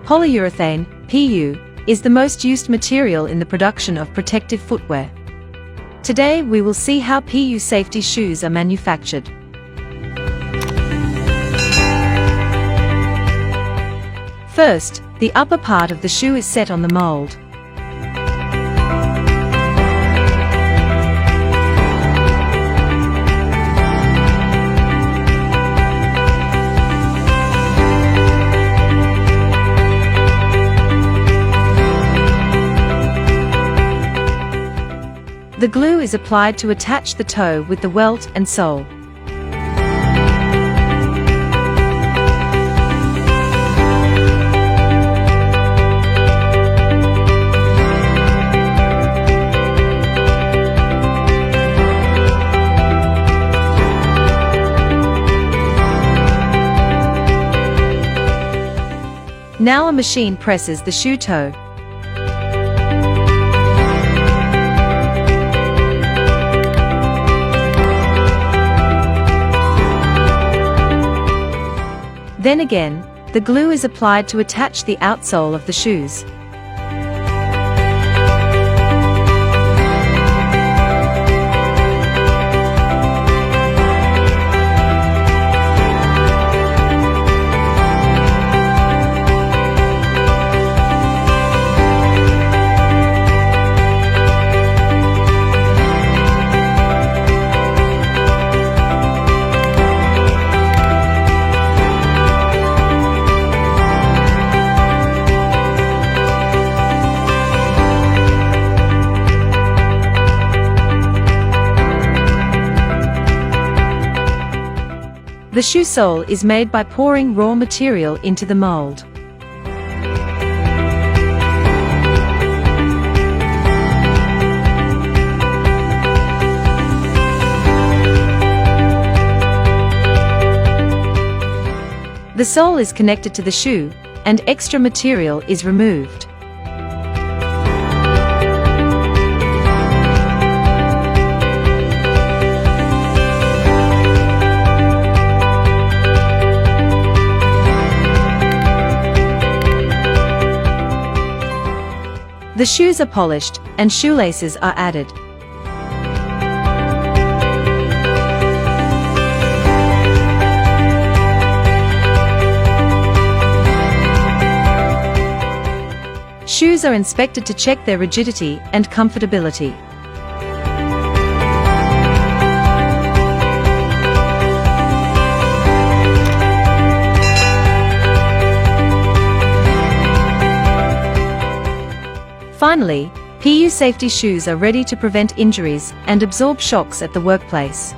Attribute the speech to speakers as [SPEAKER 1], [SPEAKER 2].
[SPEAKER 1] Polyurethane, PU, is the most used material in the production of protective footwear. Today we will see how PU safety shoes are manufactured. First, the upper part of the shoe is set on the mold. The glue is applied to attach the toe with the welt and sole. Now a machine presses the shoe toe. Then again, the glue is applied to attach the outsole of the shoes. The shoe sole is made by pouring raw material into the mold. The sole is connected to the shoe, and extra material is removed. The shoes are polished, and shoelaces are added. Shoes are inspected to check their rigidity and comfortability. Finally, PU safety shoes are ready to prevent injuries and absorb shocks at the workplace.